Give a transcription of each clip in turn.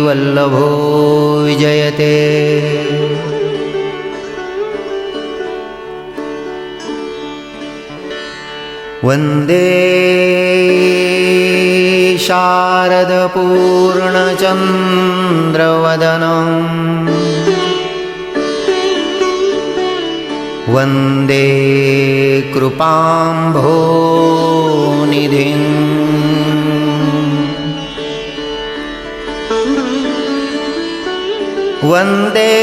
वल्लभो विजयते। वन्दे शारदपूर्णचन्द्रवदनम् वन्दे कृपाम्भोनिधिम् वन्दे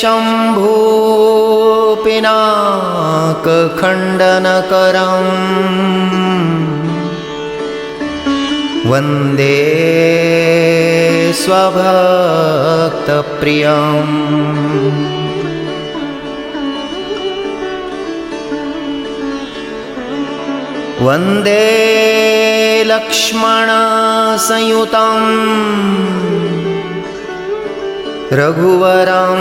शम्भुपिनाकखण्डनकरम् वन्दे स्वभक्तप्रियम् वन्दे लक्ष्मणसंयुतं रघुवरं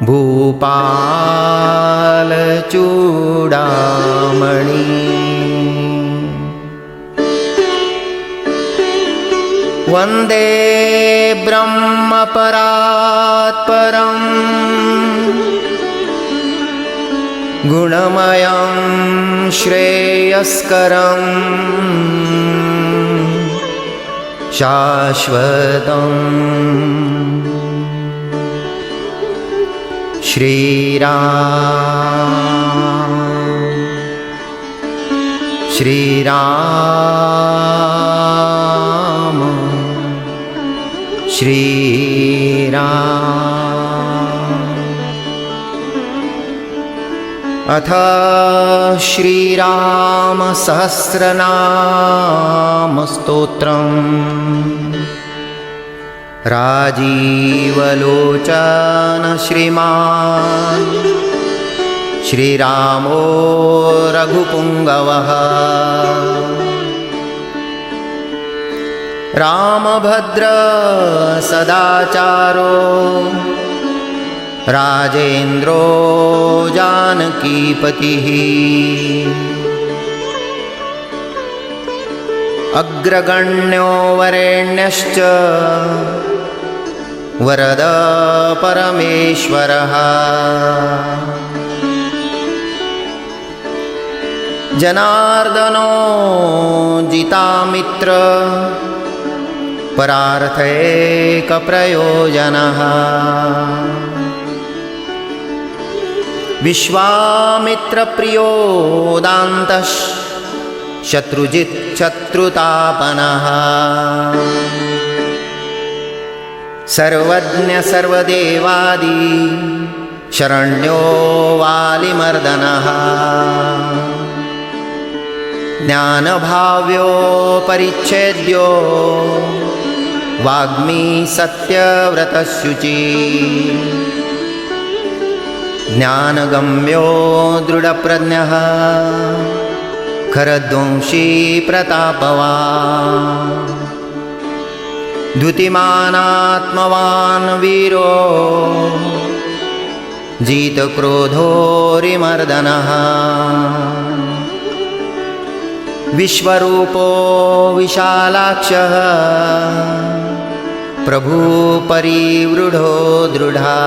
भूपालचूडामणि वन्दे ब्रह्मपरात्परम् गुणमयं श्रेयस्करं शाश्वतं श्रीराम अथ श्रीराम सहस्रनाम स्तोत्रम् राजीवलोचन श्रीमान् श्रीरामो रघुपुङ्गवः रामभद्र सदाचारो राजेन्द्रो जानकीपतिः अग्रगण्यो वरेण्यश्च वरद परमेश्वरः जनार्दनो जितामित्र परार्थैकप्रयोजनः विश्वामित्रप्रियो दान्तः शत्रुजित् शत्रुतापनः सर्वज्ञ सर्वदेवादि शरण्यो वालिमर्दनः ज्ञानभाव्यो परिच्छेद्यो वाग्मी सत्यव्रतशुचि ज्ञानगम्यो दृढप्रज्ञः खरध्वंसी प्रतापवान् द्युतिमानात्मवान् वीरो जितक्रोधोरिमर्दनः विश्वरूपो विशालाक्षः प्रभुपरिवृढो दृढा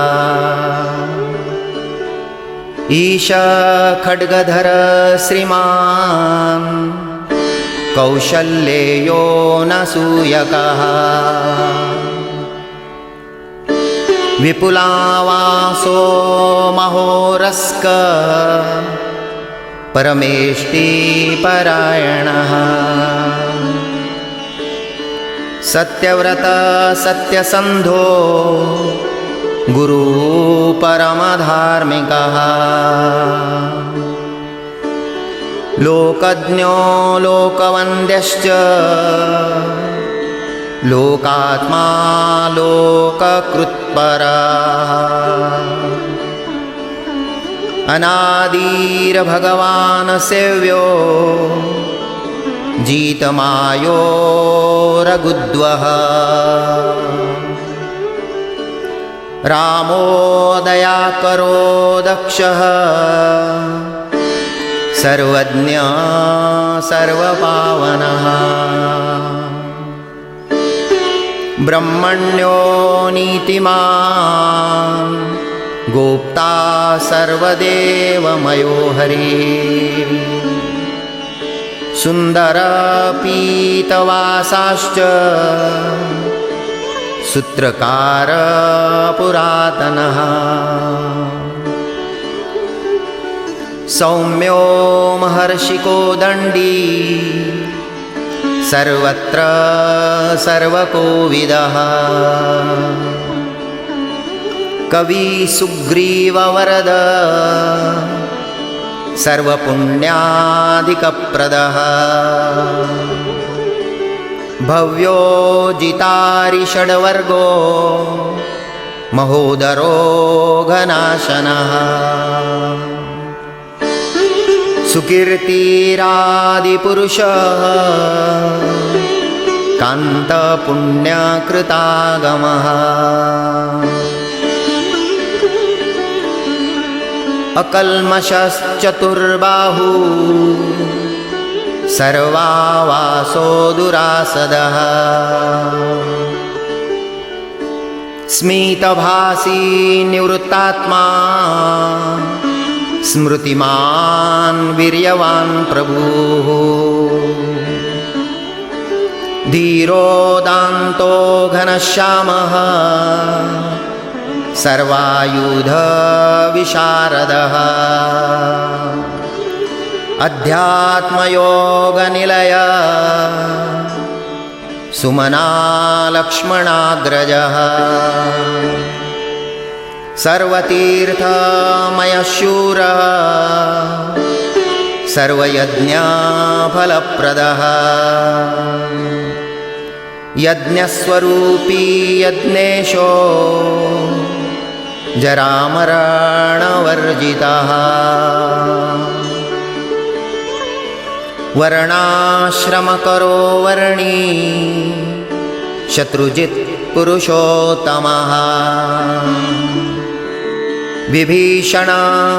ईश खड्गधर श्रीमान् कौशल्येयो नसूयकः विपुलावासो महोरस्क परमेष्टिपरायणः सत्यव्रत सत्यसन्धो गुरु परमधार्मिकः लोकज्ञो लोकवन्द्यश्च लोकात्मा लोककृत्परः अनादिर्भगवान् सेव्यो जितमायो रघुद्वः रामो दयाकरो दक्षः सर्वज्ञ सर्वपावनः ब्रह्मण्यो नीतिमान् गोप्ता सर्वदेवमयो हरिः सुन्दरपीतवासाश्च सूत्रकार पुरातनः सौम्यो महर्षिको दण्डी सर्वत्र सर्वकोविदः कवि सुग्रीववरद सर्वपुण्यादिकप्रदः भव्यो जितारि षड्वर्गो महोदरो घनाशनः सुकीर्तिरादिपुरुषः कान्तपुण्यकृतागमः अकल्मषश्चतुर्बाहु सर्वावासो दुरासदः स्मितभासी निवृत्तात्मा स्मृतिमान् वीर्यवान् प्रभुः धीरोदान्तो घनश्यामः सर्वायुधविशारदः अध्यात्मयोगनिलय सुमना लक्ष्मणाग्रजः सर्वतीर्थमयशूरः सर्वयज्ञफलप्रदः यज्ञस्वरूपी यज्ञेशो जरामरणवर्जितः वर्णाश्रमकरो वर्णी शत्रुजित् पुरुषोत्तमः विभीषण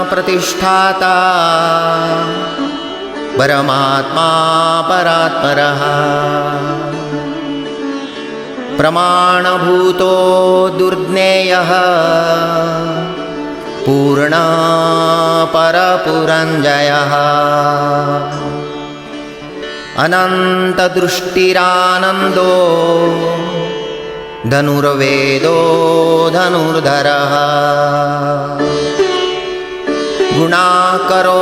प्रतिष्ठाता परमात्मा परात्परः प्रमाणभूतो दुर्ज्ञेयः पूर्ण परपुरञ्जयः अनन्तदृष्टिरानन्दो धनुर्वेदो धनुर्धरः गुणाकरो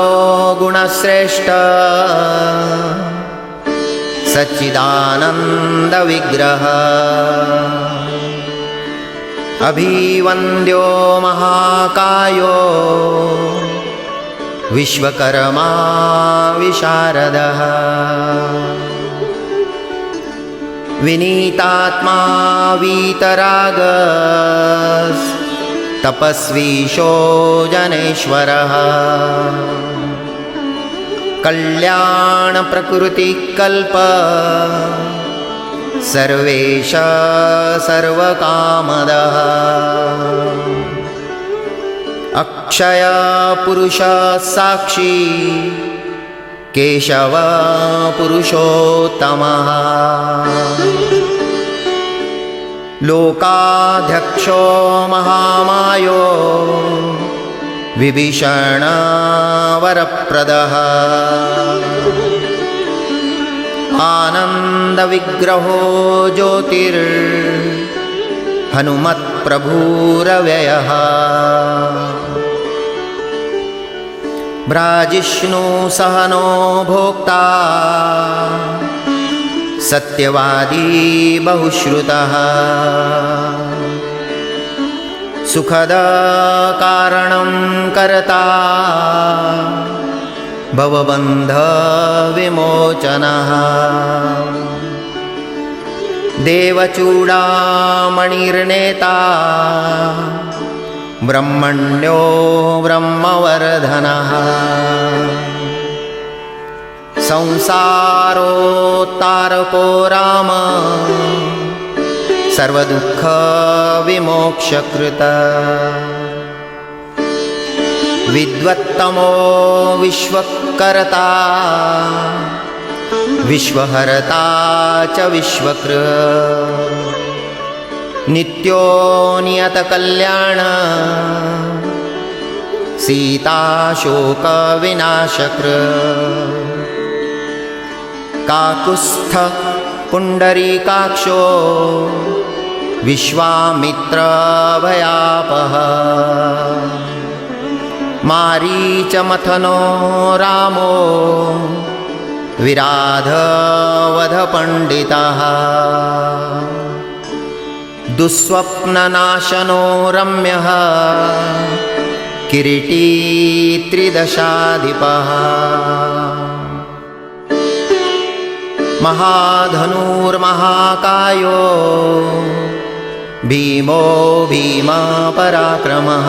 गुणश्रेष्ठ सच्चिदानन्दविग्रह अभिवन्द्यो महाकायो विश्वकर्मा विशारदः विनीतात्मा वीतरागस् तपस्वीशो जनेश्वरः कल्याणप्रकृतिकल्प सर्वेश सर्वकामदः अक्षयपुरुष साक्षी केशव पुरुषोत्तमः लोकाध्यक्षो महामायो विभीषण वरप्रदः आनन्दविग्रहो ज्योतिर्हनुमत्प्रभुरव्ययः भ्राजिष्णुसहनो भोक्ता सत्यवादी बहुश्रुतः सुखदकारणं कर्ता भवबन्धविमोचनः देवचूडामणिर्नेता ब्रह्मण्यो ब्रह्मवर्धनः संसारोत्तारको राम सर्वदुःखविमोक्षकृत विद्वत्तमो विश्वकर्ता विश्वहर्ता च विश्वकृत् नित्यो नियतकल्याण सीताशोकविनाशकृत् काकुत्स्थ पुण्डरीकाक्षो विश्वामित्रभयापः मारीचमथनो रामो विराधवधपण्डितः दुःस्वप्ननाशनो रम्यः किरीटी त्रिदशाधिपः महाधनुर्महाकायो भीमो भीमपराक्रमः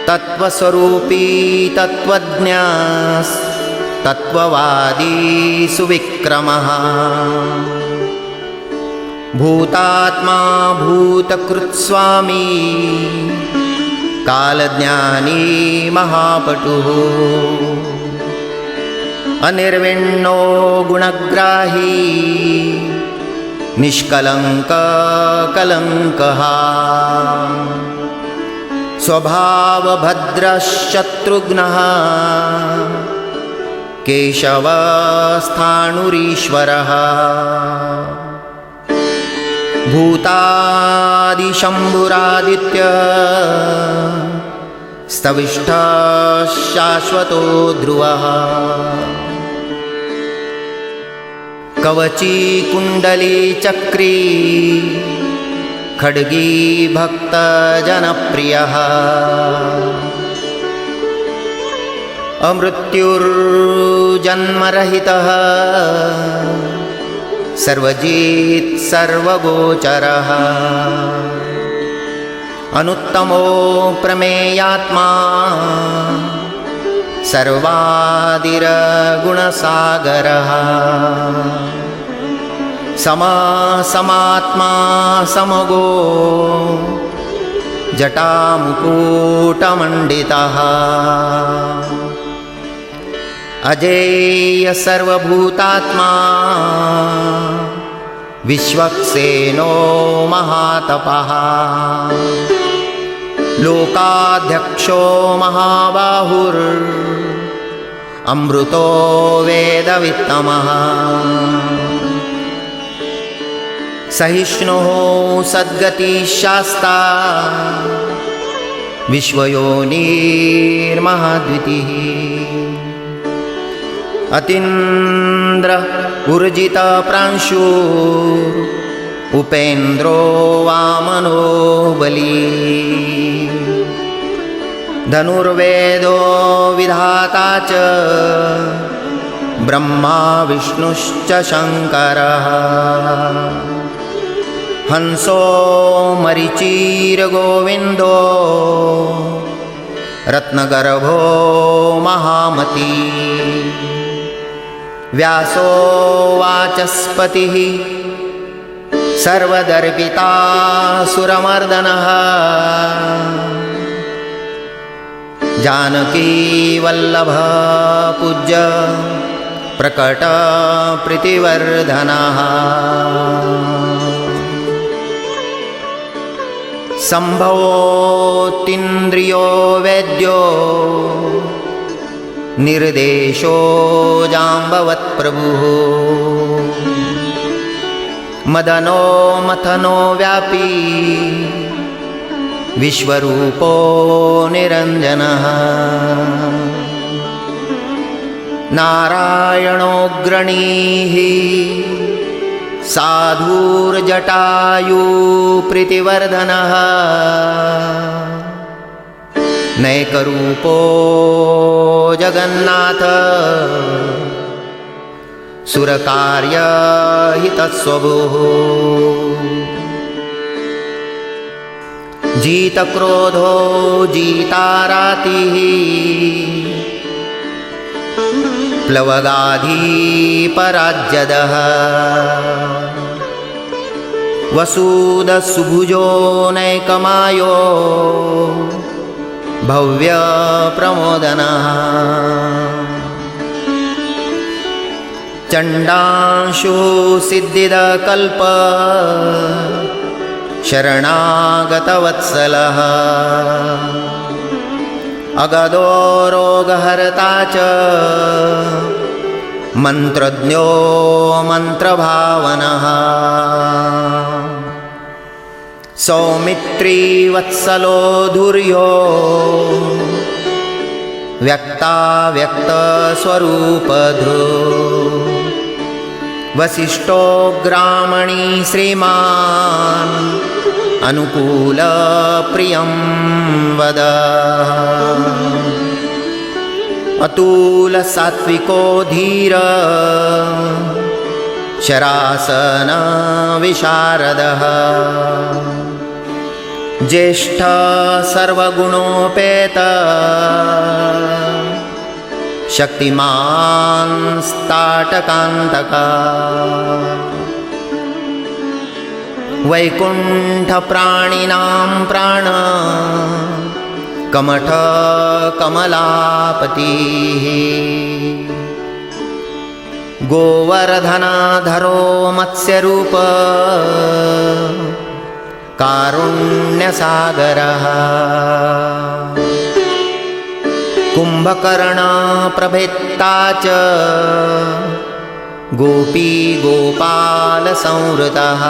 तत्त्वस्वरूपी तत्त्वज्ञस्तत्त्ववादी सुविक्रमः भूतात्मा भूतकृत्स्वामी कालज्ञानी महापटुः अनिर्विण्णो गुणग्राही निष्कलङ्कः स्वभावभद्रशत्रुघ्नः केशवस्थाणुरीश्वरः भूतादिशम्भुरादित्य स्तविष्ठः शाश्वतो ध्रुवः कवची कुण्डली चक्री खड्गी भक्तजनप्रियः अमृत्युर्जन्मरहितः सर्वजित् सर्वगोचरः अनुत्तमो प्रमेयात्मा सर्वादिरगुणसागरः समात्मा समगो जटामुकुटमण्डितः अजेय सर्वभूतात्मा विश्वक्सेनो महातपः लोकाध्यक्षो महाबाहुर् अमृतो वेदवित्तमः सहिष्णुः सद्गतिशास्ता विश्वयोनिर्महाद्वितीः अतीन्द्र ऊर्जितप्रांशु उपेन्द्रो वामनो बली धनुर्वेदो विधाता च ब्रह्मा विष्णुश्च शङ्करः हंसो मरीचिर्गोविन्दो रत्नगर्भो महामती व्यासो वाचस्पतिः सर्वदर्पितासुरमर्दनः जानकीवल्लभः पूज्य प्रकटप्रीतिवर्धनः सम्भवोऽतीन्द्रियो वेद्यो निर्देशो जाम्बवत्प्रभुः मदनो मथनो व्यापी विश्वरूपो निरञ्जनः नारायणोऽग्रणीः साधुर्जटायुप्रीतिवर्धनः नैकरूपो जगन्नाथ सुरकार्यहितस्वभुः जितक्रोधो जितारातिः प्लवगाधिपराज्यदः वसुदसुभुजो नैकमायो भव्यप्रमोदनः चण्डांशु सिद्धिदकल्प शरणागतवत्सलः अगदो रोगहर्ता च मन्त्रज्ञो मन्त्रभावनः सौमित्री वत्सलो धुर्यो व्यक्ताव्यक्तस्वरूपधृ वसिष्ठो ग्रामणी श्रीमान् अनुकूलप्रियं वद अतुलसात्विको धीर शरासनविशारदः ज्येष्ठ सर्वगुणोपेत शक्तिमांस्ताटकान्तका वैकुण्ठप्राणिनां प्राण कमठकमलापतिः गोवर्धनधरो मत्स्यरूप कारुण्यसागरः कुम्भकर्णप्रभेत्ता च गोपीगोपालसंवृतः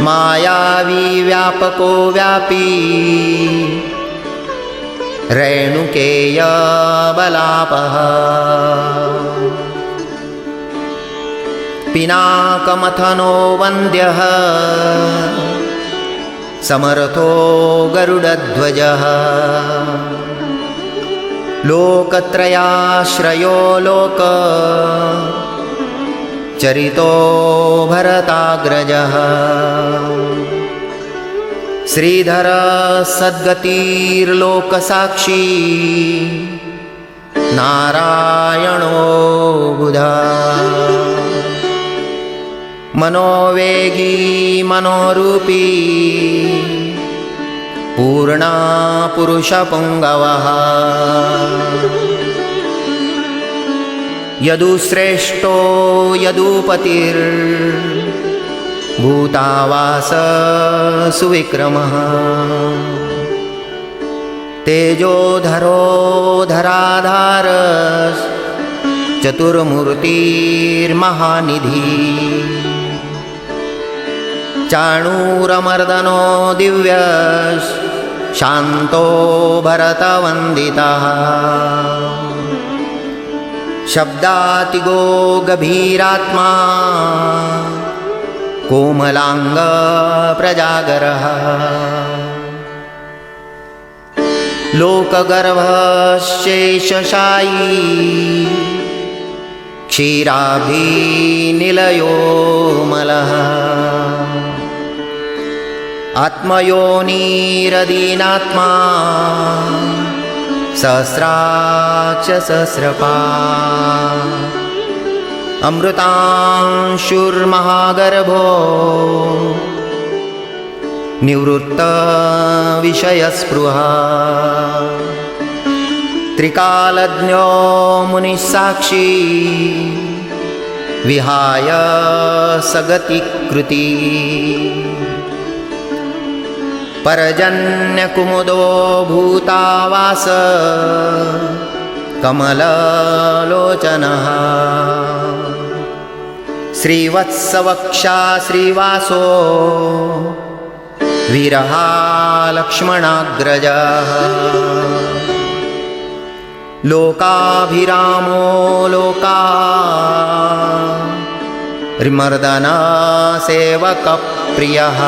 मायावी व्यापको व्यापी रेणुकेयबलापः पिनाकमथनो वन्द्यः समर्थो गरुडध्वजः लोकत्रयाश्रयो लोकचरितो भरताग्रजः श्रीधर सद्गतिर्लोकसाक्षी नारायणो बुधा मनोवेगी मनोरूपी पूर्णा पुरुषपुङ्गवः यदुश्रेष्ठो यदुपतिर्भूतावास सुविक्रमः तेजोधरो धराधार चतुर्मूर्तिर्महानिधि चाणूरमर्दनो दिव्य शान्तो भरतवन्दितः शब्दातिगो गभीरात्मा कोमलांग प्रजागरः लोकगर्भशेषशायी क्षीराब्धिनिलयो मलः आत्मयोनिरदीनात्मा सहस्राक्ष सहस्रपा अमृतांशुर्महागर्भो निवृत्तविषयस्पृहा त्रिकालज्ञो मुनिस्साक्षी विहाय सगतिकृति परजन्यकुमुदो भूतावास कमललोचनः श्रीवत्सवक्षा श्रीवासो वीरहा लक्ष्मणाग्रजः लोकाभिरामो लोका रिमर्दना सेवकप्रियः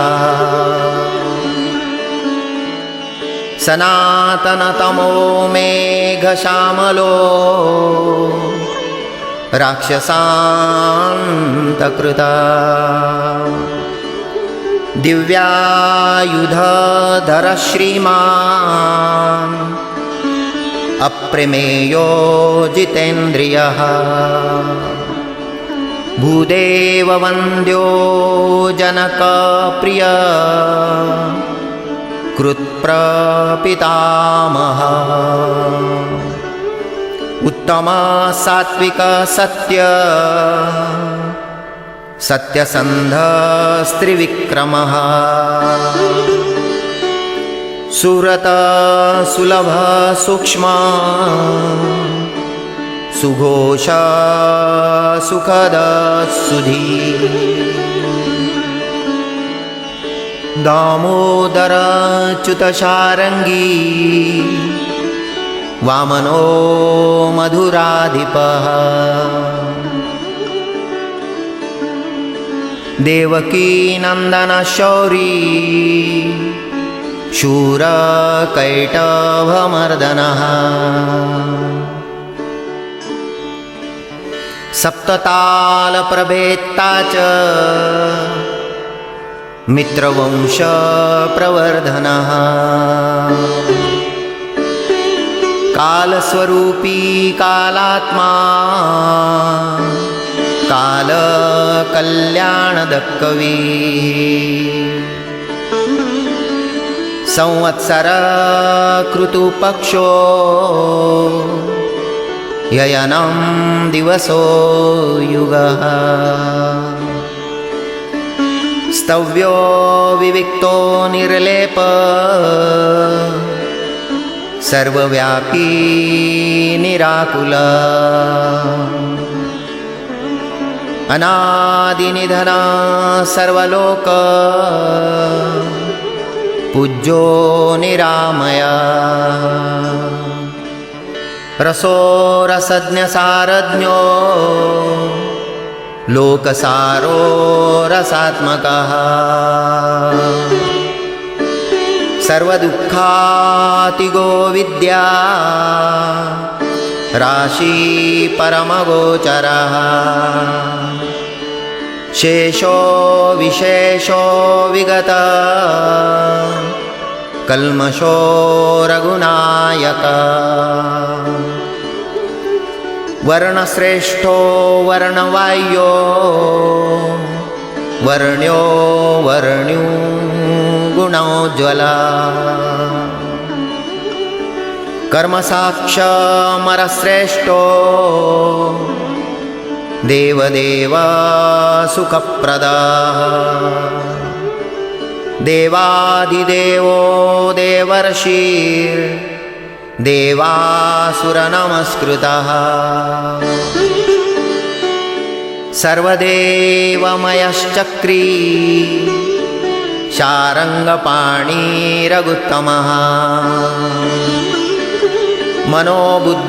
सनातनतमो मेघश्यामलो राक्षसान्तकृता दिव्यायुधधर श्रीमान् अप्रमेयो जितेन्द्रियः भूदेववन्द्यो जनकप्रिय कृत्प्रपितामह उत्तम सात्विक सत्य सत्यसन्ध स्त्रिविक्रमः सुरत सुलभ सूक्ष्म सुघोष सुखद सुधी दामोदर च्युतशारंगी वामनो मधुराधिपः देवकी नंदन शौरी शूरकैटभमर्दनः सप्ततालप्रभेत्ता च मित्रवंशप्रवर्धनः कालस्वरूपी कालात्मा कालकल्याणदकविः संवत्सर ऋतुपक्षो ययनं दिवसो युगः स्तव्यो विविक्तो निर्लेप सर्वव्यापी निराकुलः अनादिनिधना सर्वलोक पूज्यो निरामया रसो रसज्ञसारज्ञो लोकसारो रसात्मकः सर्वदुःखातिगो विद्या राशि परमगोचरः शेषो विशेषो विगत कल्मषो रघुनायक वर्णश्रेष्ठो वर्णवाह्यो वर्ण्यो वर्ण्यो गुणोज्ज्वला कर्मसाक्षमरश्रेष्ठो देवदेव सुखप्रदः देवादिदेवो देवर्षिर्देवासुरनमस्कृतः सर्वदेवमयश्चक्री शारङ्गपाणिरगुत्तमः मनोबुद्धिरहङ्कार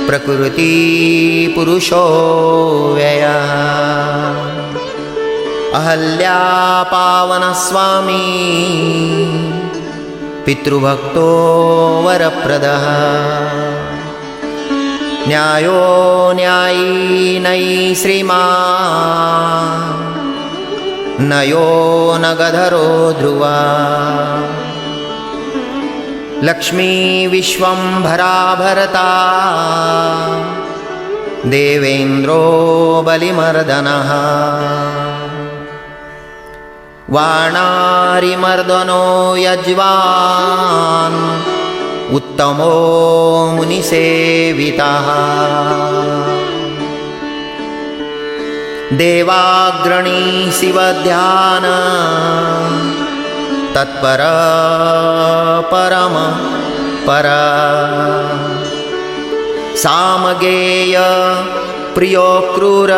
प्रकृति पुरुषो व्ययः अहल्या पावनस्वामी पितृभक्तो वरप्रदः न्यायो न्यायी नयी श्रीमान् नयो नगधरो ध्रुवा लक्ष्मी विश्वंभरा भरता देवेन्द्रो बलिमर्दनः वाणारिमर्दनो यज्वान् उत्तमो मुनिसेवितः देवाग्रणी शिवध्यान तत्पर परम पर सामगेय प्रियो क्रूर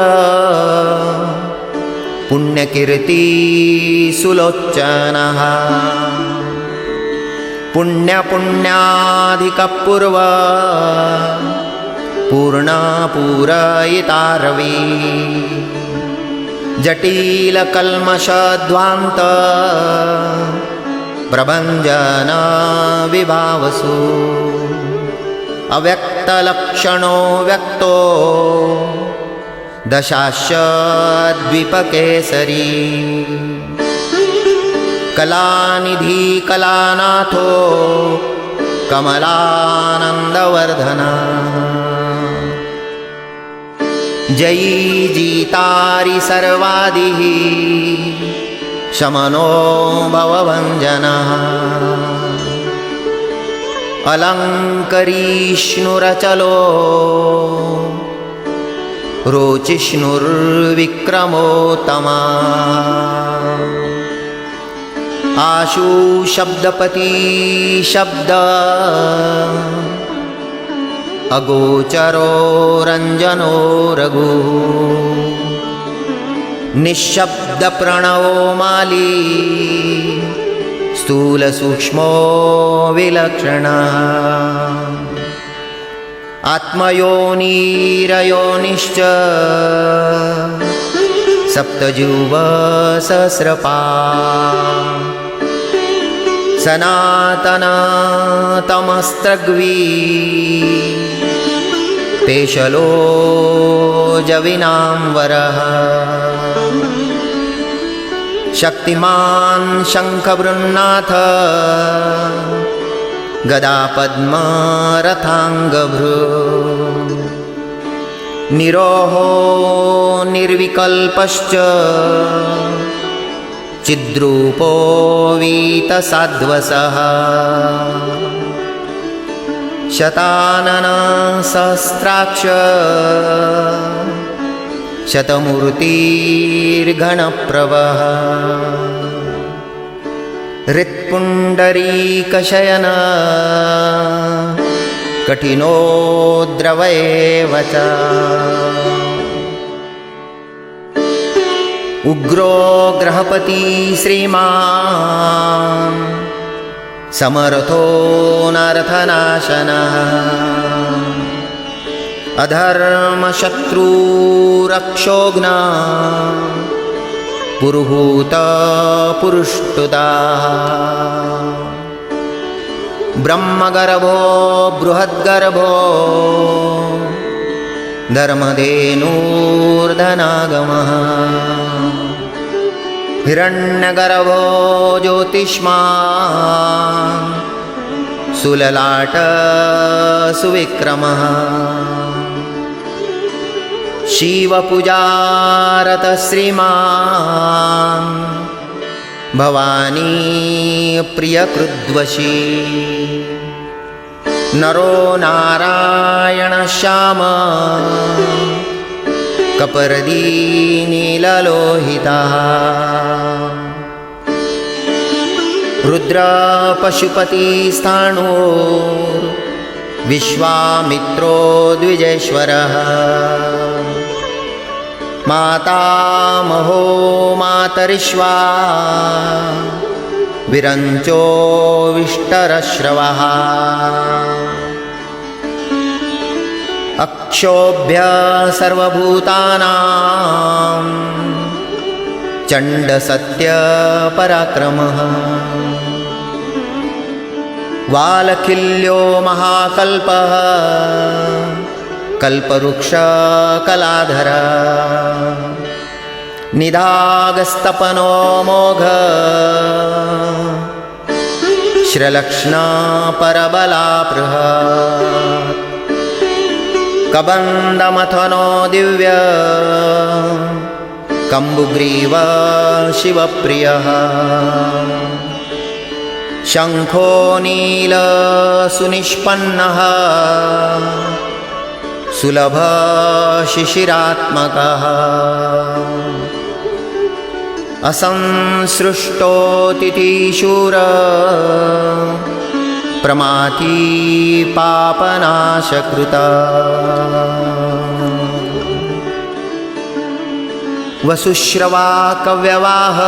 पुण्यकीर्ति सुलोचनः पुण्यपुण्याधिकपूर्व पूर्णपूरयितारवी जटिलकल्मषध्वान्त प्रभञ्जन विभावसु अव्यक्तलक्षणो व्यक्तो दशाश्च द्वीपकेसरी कलानिधि कलानाथो कमलानन्दवर्धना जयी जीतारि सर्वादिः शमनो भवभञ्जनः अलङ्करीष्णुरचलो रोचिष्णुर्विक्रमोत्तमा आशु शब्दपति शब्द अगोचरो रञ्जनो रघु निःशब्दप्रणवो माली स्थूलसूक्ष्मो विलक्षणः आत्मयोनिरयोनिश्च सप्तजिह्वसहस्रपा सनातनतमस्त्रग्वी पेशलोजविनाम्बरः शक्तिमान् शङ्खबृन्नाथ गदापद्मरथाङ्गभृ निरोहो निर्विकल्पश्च चिद्रूपो वीतसाध्वसः शतानन सहस्राक्ष शतमूर्तिर्घनप्रभः हृत्पुण्डरीकशयन कठिनो द्रवैव च उग्रो ग्रहपति श्रीमान् समर्थो नरथनाशनः अधर्मशत्रुरक्षोघ्ना पुरुहूतपुरुष्टुता ब्रह्मगर्भो बृहद्गर्भो धर्मधेनुर्धनागमः हिरण्यगर्भो ज्योतिष्मान् सुललाट सुविक्रमः शिवपूजारत श्रीमान् भवानी प्रियकृद्वशी नरो नारायणश्याम कपर्दीनीललोहितः रुद्रपशुपतिस्थाणो विश्वामित्रो द्विजेश्वरः मातामहो मातरिश्वा विरञ्चो विष्टरश्रवः अक्षोभ्य सर्वभूतानां चण्डसत्यपराक्रमः वालखिल्यो महाकल्पः कल्पवृक्षकलाधरः निधागस्तपनो मोघ श्रीलक्ष्मणपरबलापृह कबन्दमथनो दिव्य कम्बुग्रीव शिवप्रियः शङ्खो नीलसुनिष्पन्नः सुलभ शिशिरात्मकः असंसृष्टोतिथिशूर प्रमाथी पापनाशकृता वसुश्रवा कव्यवाह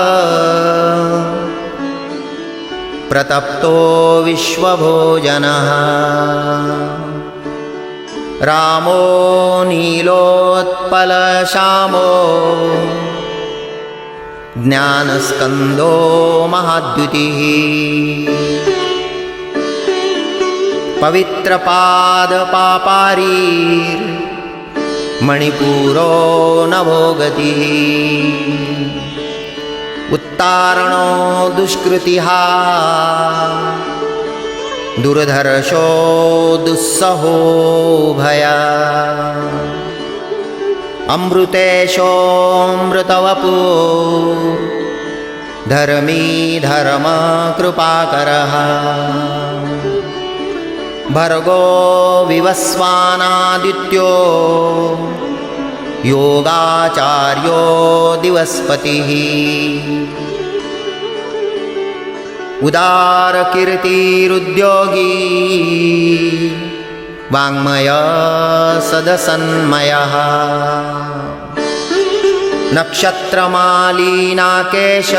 प्रतप्तो विश्वभोजनः रामो नीलोत्पलश्यामो ज्ञानस्कन्दो महाद्युतिः पवित्रपादपापारीर्मणिपूरो नभोगतिः उत्तारणो दुष्कृतिः दुर्धर्षो दुस्सहो भया अमृतेशोऽमृतवपु धर्मी धर्मकृपाकरः भर्गो विवस्वानादित्यो योगाचार्यो दिवस्पतिः उदारकीर्तिरुद्योगी वाङ्मय सदसन्मयः नक्षत्रमालीनाकेश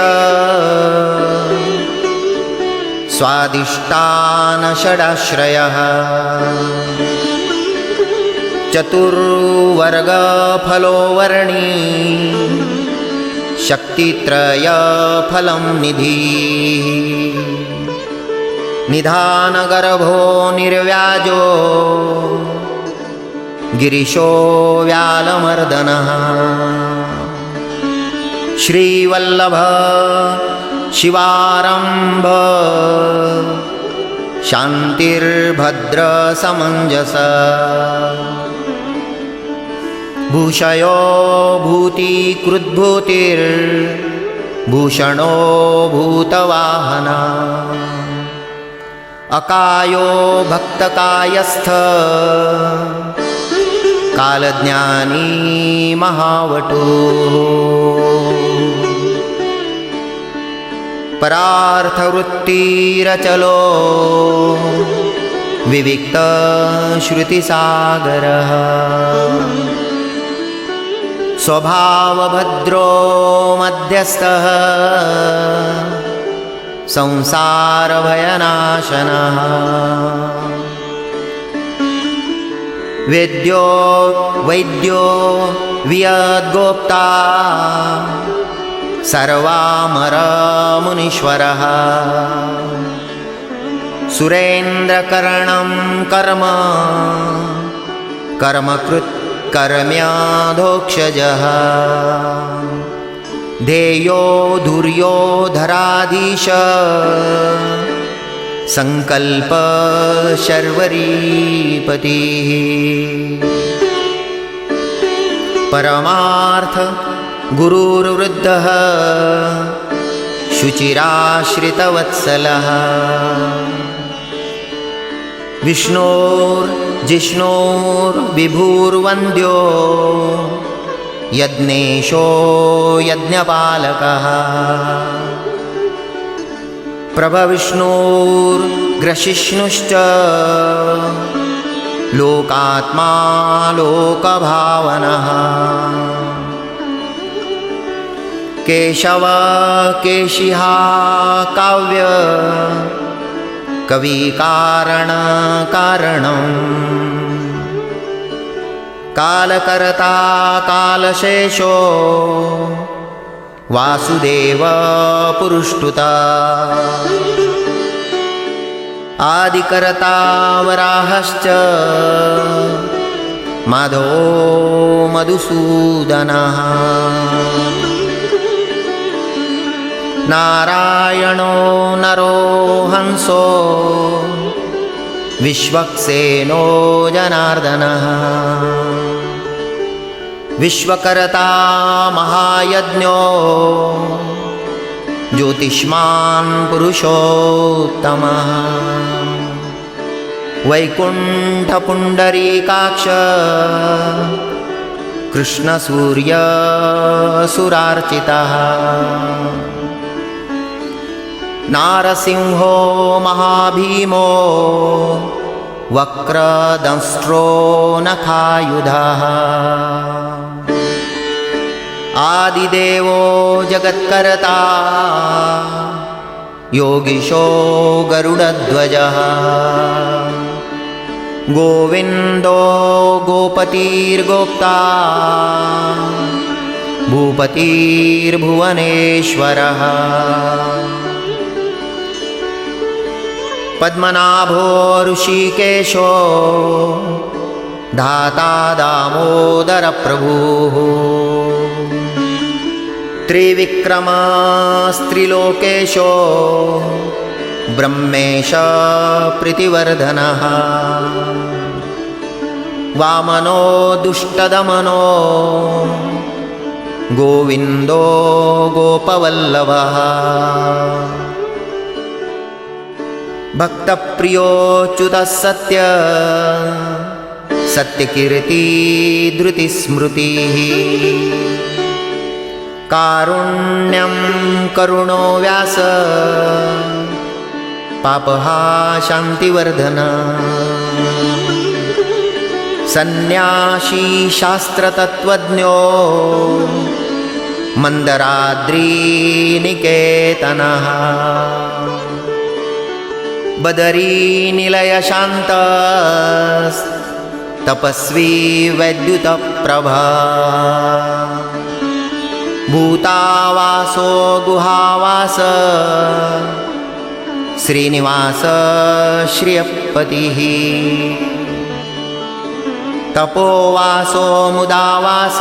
स्वादिष्टानषडाश्रयः चतुर्वर्गफलोवर्णी शक्तित्रयफलं निधि निधानगर्भो निर्व्याजो गिरिशो व्यालमर्दनः श्रीवल्लभ शिवारम्भ शान्तिर्भद्रसमञ्जस भूषयो भूतिकृद्भूतिर्भूषणो भूतवाहना अकायो भक्तकायस्थ कालज्ञानी महावटो परार्थवृत्तिरचलो विविक्तश्रुतिसागरः स्वभावभद्रो मध्यस्थः संसारभयनाशनः वेद्यो वैद्यो वियद्गोप्ता सर्वामरमुनीश्वरः सुरेन्द्रकर्णं कर्म कर्मकृत् कर्म्याधोक्षजः ध्येयो धुर्योधराधीश संकल्प शर्वरीपतिः परमार्थ गुरुर्वृद्धः शुचिराश्रितवत्सलः विष्णोर्जिष्णोर्विभुर्वन्द्यो यज्ञेशो यज्ञपालकः प्रभविष्णुर्ग्रशिष्णुश्च लोकात्मा लोकभावनः केशव केशिहा काव्य कविकारणकारणम् कालकर्ता कालशेषो वासुदेव पुरुष्टुता आदिकर्ता वराहश्च माधवो मधुसूदनः नारायणो नरो हंसो विश्वक्सेनो जनार्दनः विश्वकर्ता महायज्ञो ज्योतिष्मान् पुरुषोत्तमः वैकुण्ठपुण्डरीकाक्ष कृष्णसूर्यसुरार्चितः नारसिंहो महाभीमो वक्रदंष्ट्रो नखायुधः आदिदेवो जगत्कर्ता योगीशो गरुडध्वजः गोविन्दो गोपतिर्गोप्ता भूपतिर्भुवनेश्वरः पद्मनाभो ऋषिकेशो धाता दामोदरप्रभुः त्रिविक्रमस्त्रिलोकेशो ब्रह्मेश प्रीतिवर्धनः वामनो दुष्टदमनो गोविन्दो गोपवल्लभः भक्तप्रियोच्युतः सत्यकीर्ति धृतिस्मृतिः कारुण्यं करुणो व्यास पापहा शान्तिवर्धन सन्न्यासी शास्त्रतत्त्वज्ञो मन्दराद्रिनिकेतनः बदरीनिलयशान्त तपस्वी वैद्युतप्रभा भूतावासो गुहावास श्रीनिवास श्रियपतिः तपोवासो मुदावास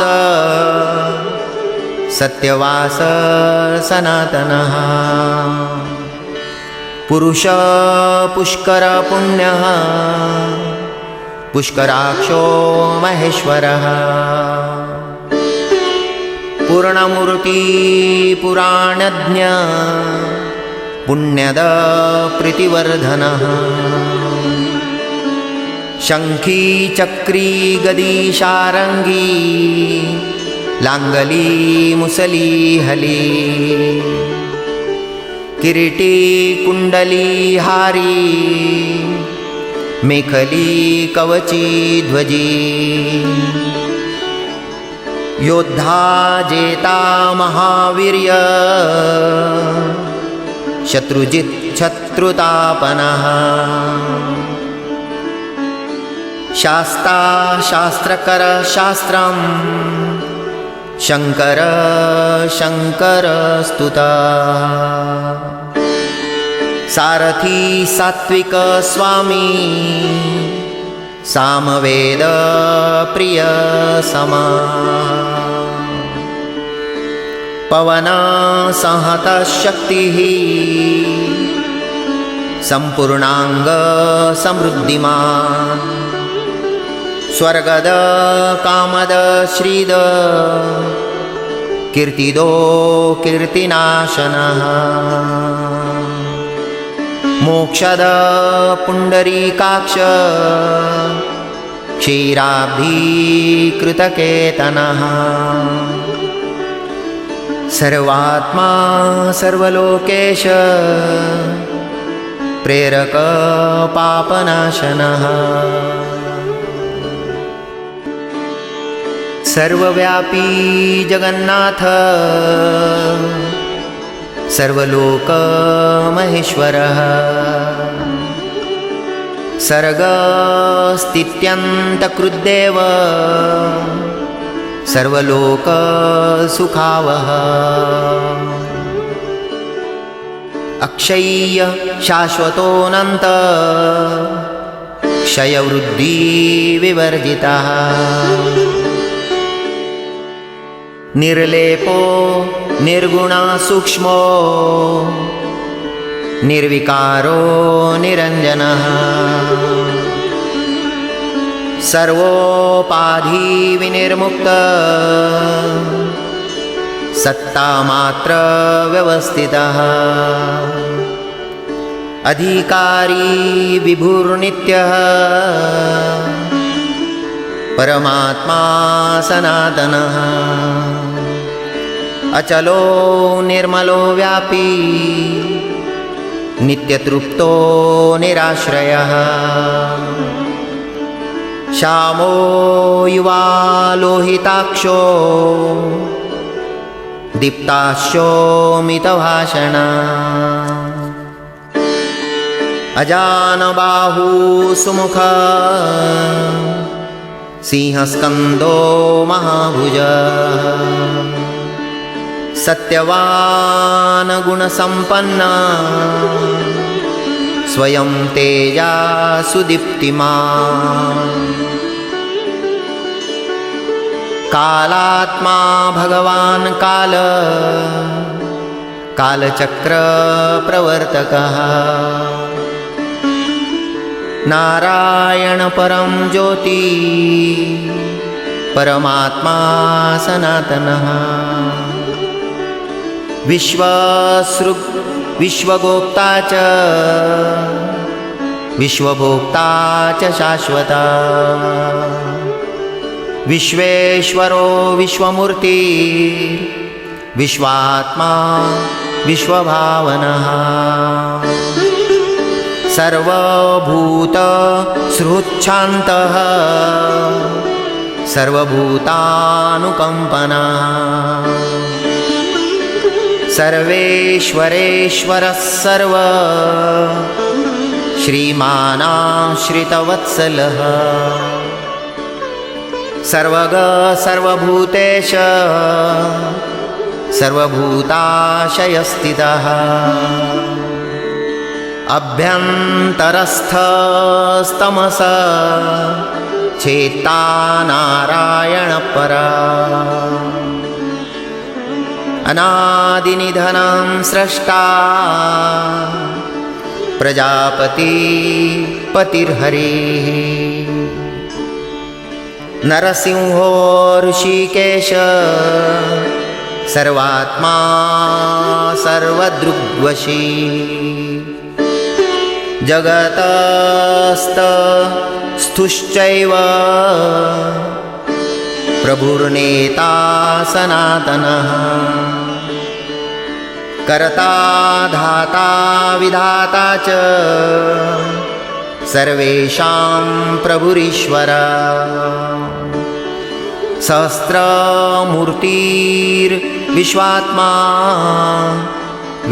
सत्यवास सनातनः पुरुष पुष्कर पुण्यः पुष्कराक्षो महेश्वरः पूर्णमूर्ति पुराणज्ञ पुण्यद प्रीतिवर्धनः शङ्खी चक्री गदी शारङ्गी लाङ्गली मुसली हली किरीटी कुंडली हारी मेखली कवची ध्वजी योद्धा जेता महावीर्य शत्रुजित शत्रुतापनः शास्ता शास्त्रकर शास्त्रं शंकर शंकर स्तुता सारथी सात्विक स्वामी सामवेद प्रिय समा पवन संहत शक्तिः संपूर्णांग समृद्धिमान् स्वर्गद कामद श्रीद कीर्तिदो कीर्तिनाशनः मोक्षद पुंडरीकाक्ष क्षीराब्धि कृतकेतनः सर्वात्मा सर्वलोकेश प्रेरक पापनाशनः सर्वव्यापी जगन्नाथ सर्वलोक महेश्वरः सर्गस्थित्यन्तकृद्देव सर्वलोक सुखावः अक्षय्य शाश्वतोऽनन्त क्षयवृद्धि विवर्जितः निर्लेपो निर्गुणा सूक्ष्मो निर्विकारो निरंजनः सर्वोपाधि विनिर्मुक्त सत्तामात्र व्यवस्थितः अधिकारी विभुर्नित्यः परमात्मा सनातनः अचलो निर्मलो व्यापी नित्यतृप्तो निराश्रयः श्यामो युवा लोहिताक्षो दीप्ताक्षो मितभाषणा अजानबाहु सुमुख सिंहस्कंदो महाभुज सत्यवान गुणसंपन्न स्वयं तेजा सुदीप्तिमान् कालात्मा भगवान् काल कालचक्र प्रवर्तकः नारायण परम ज्योति परमात्मा सनातनः विश्वगोप्ता च विश्वभोक्ता च शाश्वता विश्वेश्वरो विश्वमूर्ति विश्वात्मा विश्वभावनः सर्वभूत सुहृच्छान्तः सर्वभूतानुकम्पनः सर्वेश्वरेश्वरः सर्व श्रीमानाश्रितवत्सलः सर्वग सर्वभूतेश सर्वभूताशयस्थितः अभ्यन्तरस्थस्तमस चेता नारायणपरा अनादिनिधनं स्रष्टा प्रजापति पतिर्हरिः नरसिंहो ऋषिकेश सर्वात्मा सर्वदृग्वशी जगतस्थुश्चैव प्रभुर्नेता सनातनः कर्ता धाता विधाता च सर्वेषां प्रभुरीश्वरः सहस्रमूर्तिर्विश्वात्मा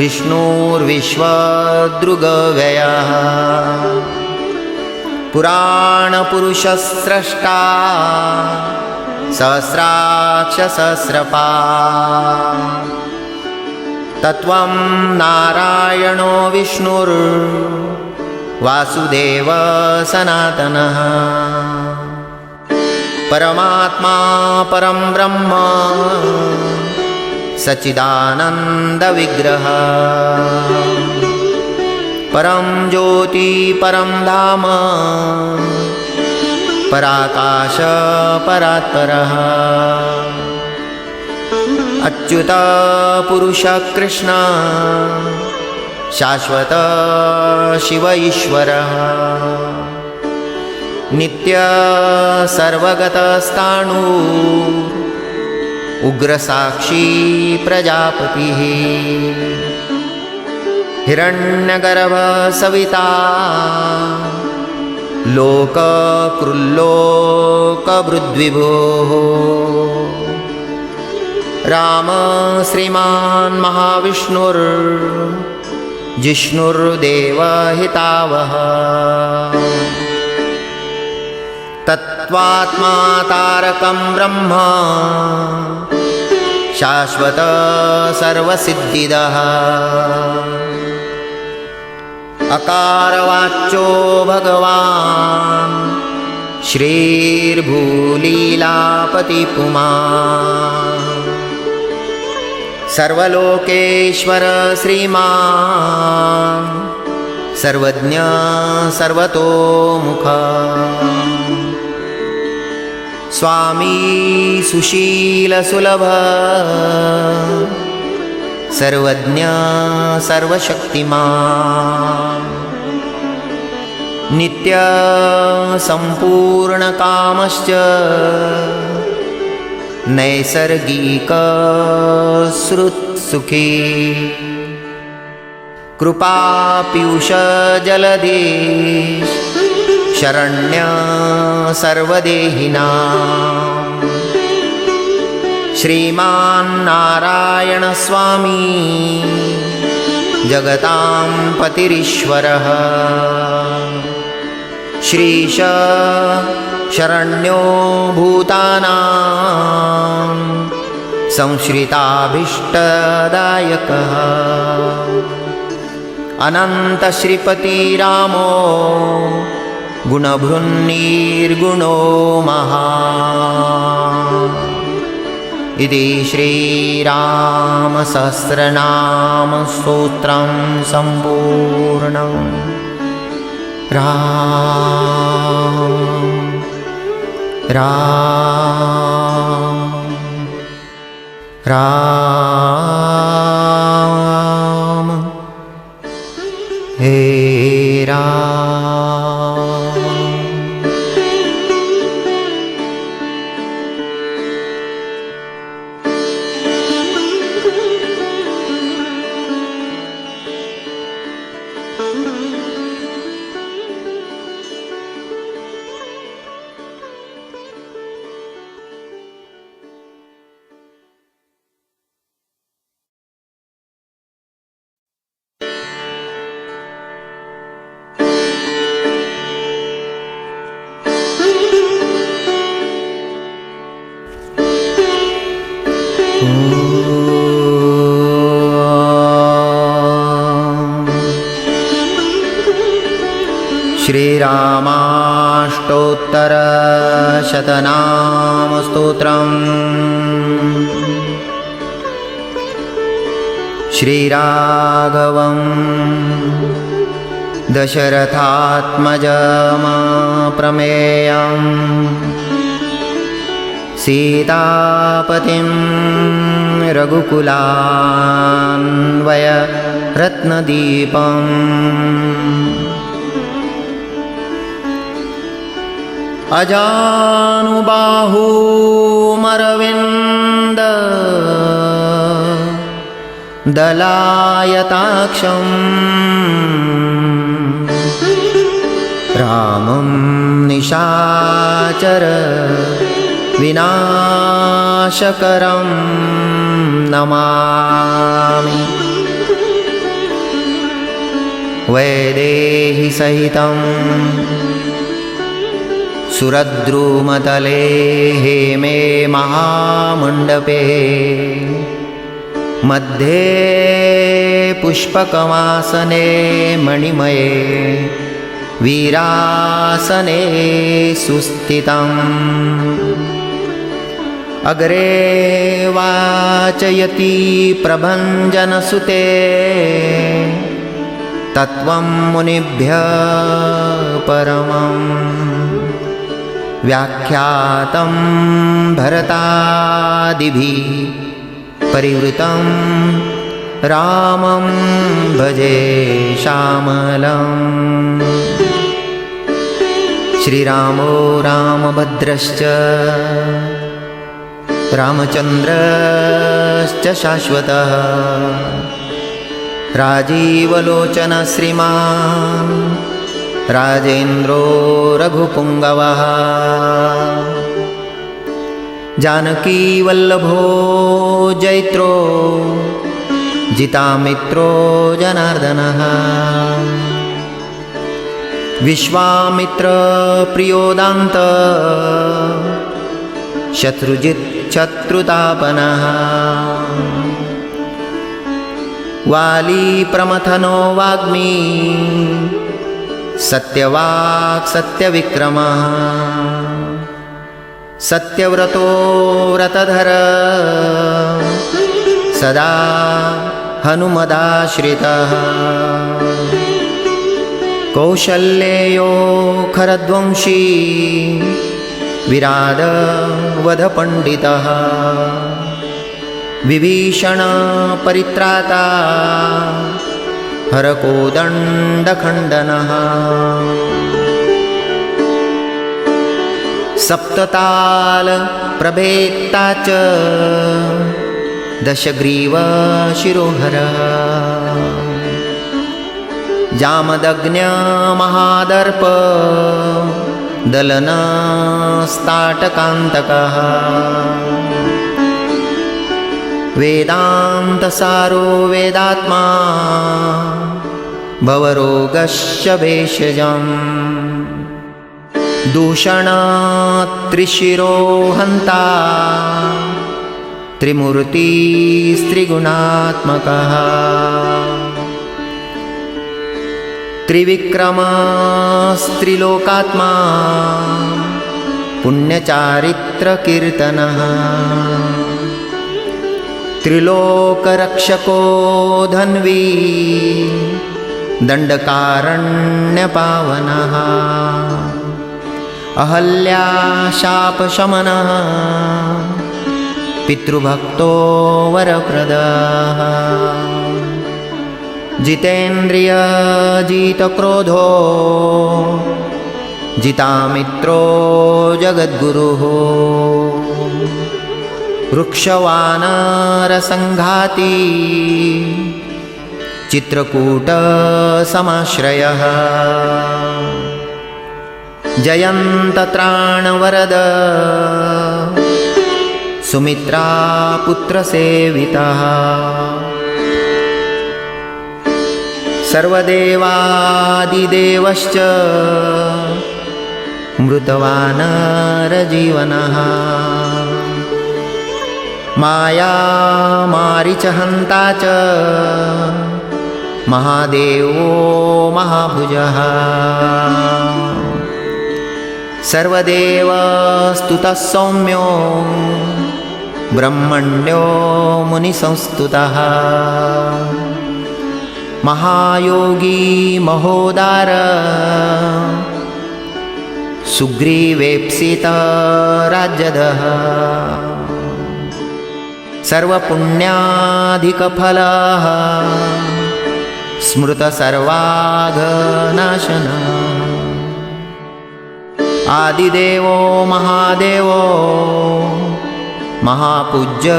विष्णुर्विश्वदृग्व्ययः पुराणपुरुषस्रष्टा सहस्राक्ष सहस्रपात् तत्त्वं नारायणो विष्णुर्वासुदेव सनातनः परमात्मा परं ब्रह्म सच्चिदानन्दविग्रहः परं ज्योति परं धाम पराकाश परात्परः अच्युत पुरुष कृष्ण शाश्वत शिव ईश्वरः नित्य सर्वगतस्ताणु उग्रसाक्षी प्रजापतिः हिरण्यगर्भ सविता लोककृल्लोकभृद्विभोः राम श्रीमान् महाविष्णुर्जिष्णुर्देवहितावः तत्त्वात्मा तारकं ब्रह्म शाश्वत सर्वसिद्धिदः अकारवाच्यो भगवान् श्रीर्भूलीलापतिपुमान् सर्वलोकेश्वर श्रीमान् सर्वज्ञ सर्वतोमुख स्वामी सुशीलसुलभ सर्वज्ञ सर्वशक्तिमान् नित्य संपूर्णकामश्च नैसर्गिक श्रुत्सुखी कृपापीयूष जलधि शरण्य सर्वदेहिनां श्रीमान्नारायण स्वामी जगतां पतिरीश्वरः श्रीश शरण्यो भूतानां संश्रिताभीष्टदायकः अनन्तश्रीपतिरामो गुणभृन्निर्गुणो महान् इति श्रीरामसहस्रनामस्तोत्रं सम्पूर्णम् राम राम श्रीरामाष्टोत्तरशतनामस्तोत्रम् श्रीराघवं दशरथात्मजमप्रमेयम् सीतापतिं रघुकुलान्वयरत्नदीपम् अजानुबाहुमरविन्द दलायताक्षं रामं निशाचर विनाशकरं नमामि। वैदेही सहितं सुरद्रुमतले हेमे महामण्डपे मध्ये पुष्पकमासने मणिमये वीरासने सुस्थितम् अग्रे वाचयति प्रभञ्जनसुते तत्त्वं मुनिभ्यः परमम् व्याख्यातं भरतादिभिः परिवृतं रामं भजे श्यामलम्। श्रीरामो रामभद्रश्च रामचन्द्रश्च शाश्वतः राजीवलोचनः श्रीमान् राजेन्द्रो रघुपुङ्गवः जानकीवल्लभो जैत्रो जितामित्रो जनार्दनः विश्वामित्रप्रियोदान्त शत्रुजिच्छत्रुतापनः वालीप्रमथनो वाग्मी सत्यवाक् सत्यविक्रमः सत्यव्रतो व्रतधर सदा हनुमदाश्रितः कौशल्येयो खरध्वंसी विराधवधपण्डितः विभीषणपरित्राता हरकोदण्डखण्डनः सप्ततालप्रभेत्ता च दशग्रीवशिरोहरः जामदग्न्यमहादर्प दलनस्ताटकान्तकः वेदान्तसारो वेदात्मा भवरोगस्य भेषजम् दूषणत्रिशिरो हन्ता त्रिमूर्तिस्त्रिगुणात्मकः त्रिविक्रमस्त्रिलोकात्मा पुण्यचारित्रकीर्तनः त्रिलोकरक्षको धन्वी दण्डकारण्यपावनः अहल्याशापशमनः पितृभक्तो वरप्रदः जितेन्द्रियजितक्रोधो जितामित्रो जगद्गुरुः वृक्षवानरसङ्घाती चित्रकूटसमाश्रयः जयन्तत्राणवरद सुमित्रापुत्रसेवितः सर्वदेवादिदेवश्च मृतवानरजीवनः माया मारीचहन्ता च महादेवो महाभुजः सर्वदेवस्तुतः सौम्यो ब्रह्मण्यो मुनिसंस्तुतः महायोगी महोदार सुग्रीवेप्सितराज्यदः सर्वपुण्याधिकफलः स्मृतसर्वाघनाशनः आदिदेवो महादेवो महापूज्य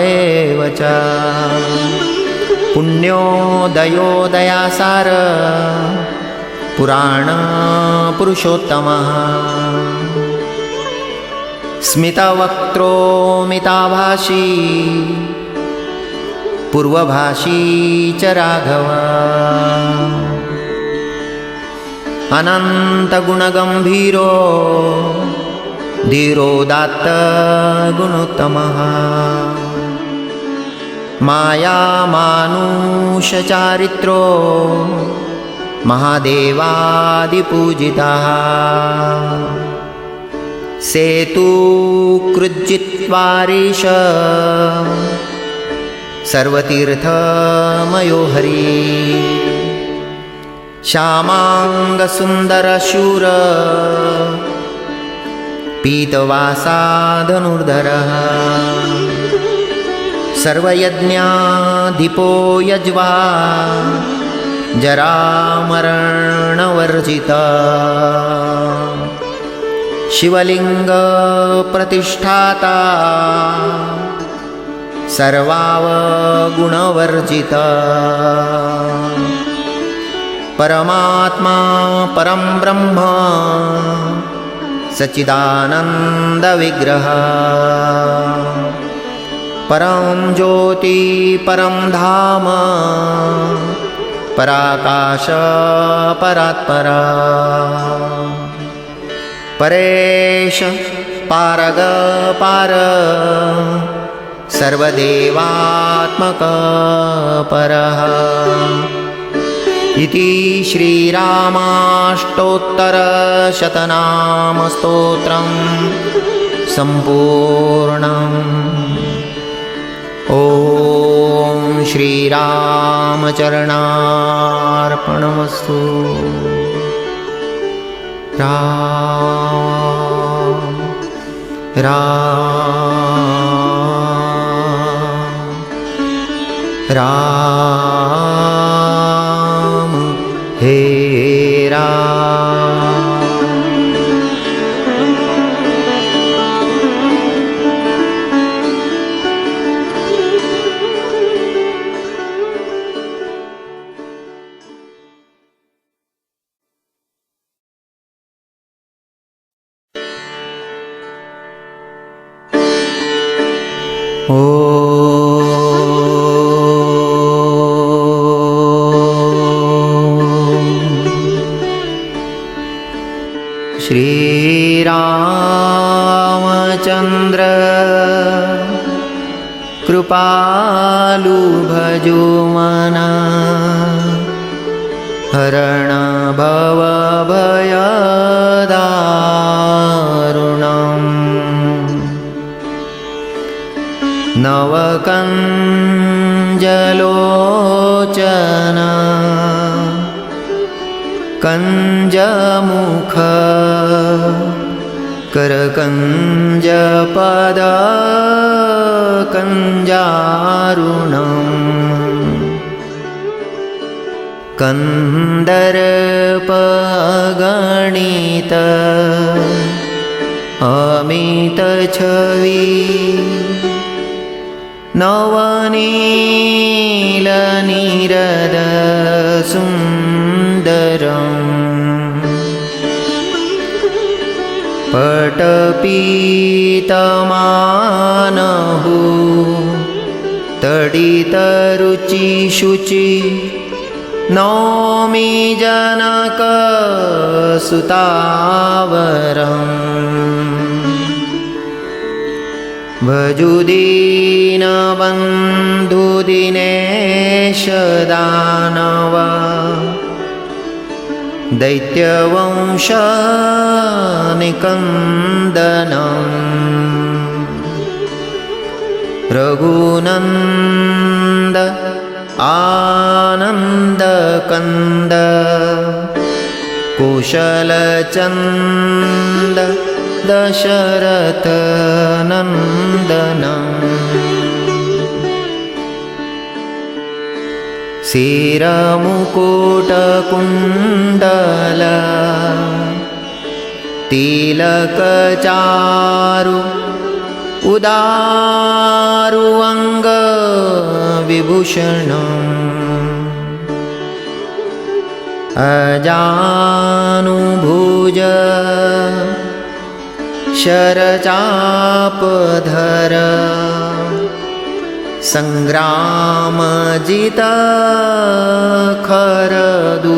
एव च पुण्यो दयोदयासार पुराणपुरुषोत्तमः स्मितवक्त्रो मिताभाषी पूर्वभाषी च राघव अनन्तगुणगम्भीरो धीरोदात्त गुणोत्तमः मायामानुषचारित्रो महादेवादिपूजितः सेतुकृज्जित्वारीश सर्वतीर्थमयो हरि श्यामाङ्गसुन्दरशूर पीतवासाधनुर्धरः सर्वयज्ञाधिपो यज्वा जरामरणवर्जिता शिवलिङ्गप्रतिष्ठाता सर्वावगुणवर्जिता परमात्मा परं ब्रह्म सच्चिदानन्दविग्रह परं ज्योति परं धाम पराकाश परात्परा परेश पारग पार सर्वदेवात्मक परः इति श्रीरामाष्टोत्तरशतनामस्तोत्रं सम्पूर्णम्। ॐ श्रीरामचरणार्पणमस्तु। राम राम राम हे राम। श्रीरामचन्द्र कृपालु भजो मना हरण भव भयदारुणम् नवकञ्जलोचन कंजमुख करकंजपद कंजारुणम् कंदर्पगणित अमित छवि नवनील नीरद सुन्दरम् पटपीतमानहु तडितरुचि शुचि नौमि जनकसुतावरम् भजुदीनबन्धु दिनेश दानव दैत्यवंशनिकन्दनं रघुनन्द आनन्दकन्द कुशलचन्द दशरथनन्दनं शिरमुकुटकुण्डल तिलकचारु उदारु अङ्गविभूषणम् अजानुभुज शरचापधर संग्रामजित खरदूषणम्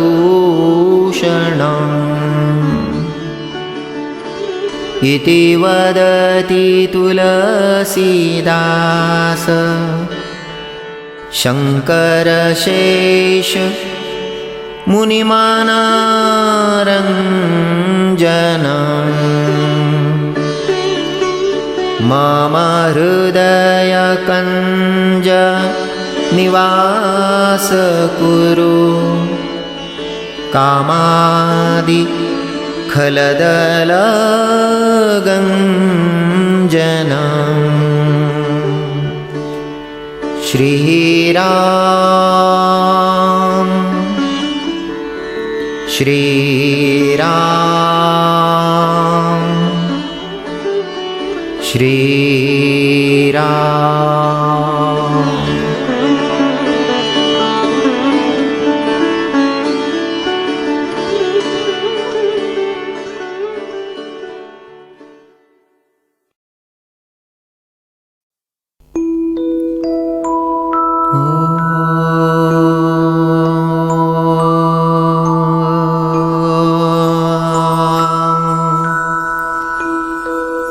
इति वदति तुलसीदास शङ्करशेष मुनिमानारञ्जनम् मम हृदयकञ्ज निवास कुरु कामादि खलदलगञ्जनम् श्रीराम श्रीराम श्रीराम।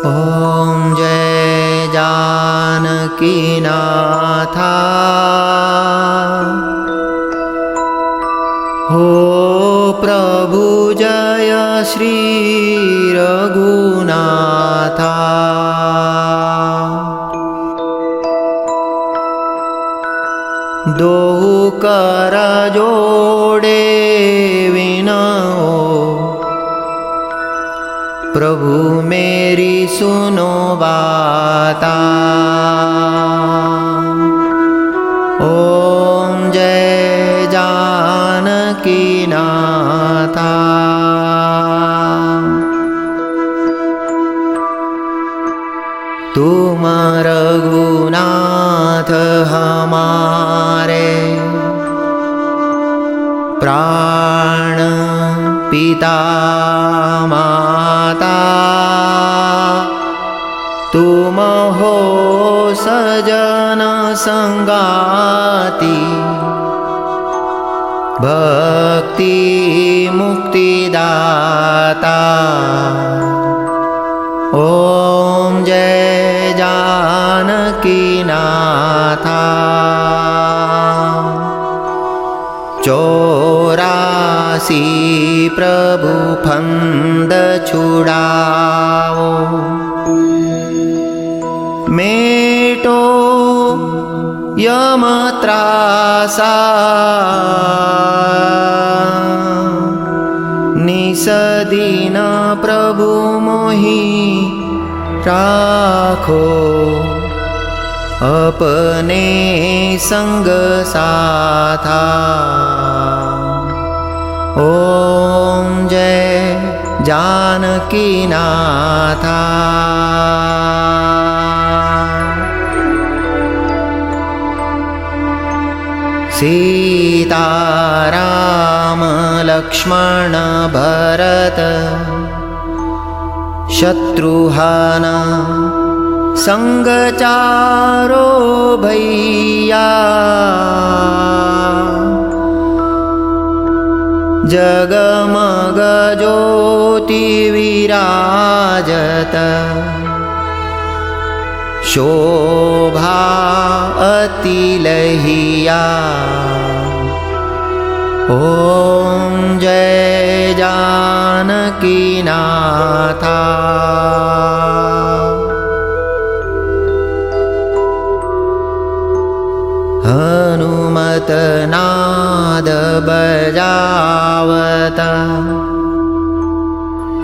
ॐ जय जानकीनाथा हो प्रभु जय श्री रघुनाथा दोहु कर जोड़े विनओ प्रभु मेरी सुनो बाता। ओम जय जानकी नाथा तुम रघुनाथ हमारे प्राण पिता माता तुम हो सजन संगाति भक्ति मुक्तिदाता। ओम जय जानकी नाथा 84 प्रभु फंद छुड़ाओ मेटो यमत्रासा निसदीन प्रभु मोहि राखो अपने संग साथा। ओम जय जानकी नाथा सीता राम लक्ष्मण भरत शत्रुघ्न संगचारो भैया जगमग ज्योति विराजत शोभा अतिलहिया। ॐ जय जानकीनाथा। हनुमत नाद बजावता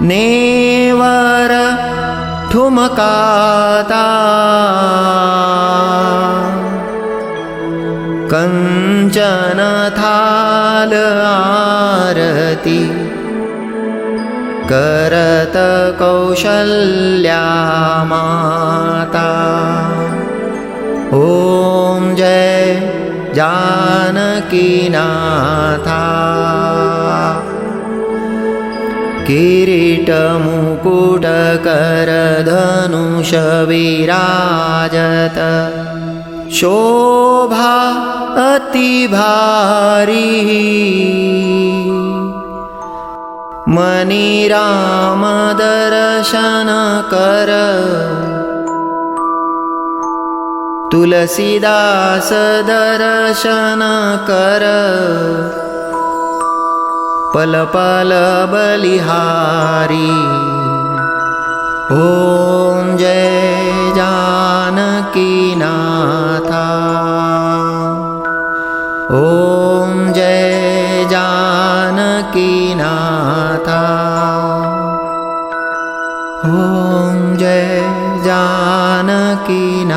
नेवर ठुमकाता। कंचन थाल आरती करत कौशल्या माता। ॐ जय जानकीनाथा। किरीट मुकुट कर धनुष विराजत शोभा अति भारी। मणि राम दर्शन कर तुलसीदास दर्शन कर। पल पल बलिहारी। ॐ जय जानकीनाथा। ॐ जय जानकीनाथा। ॐ जय जानकीनाथा।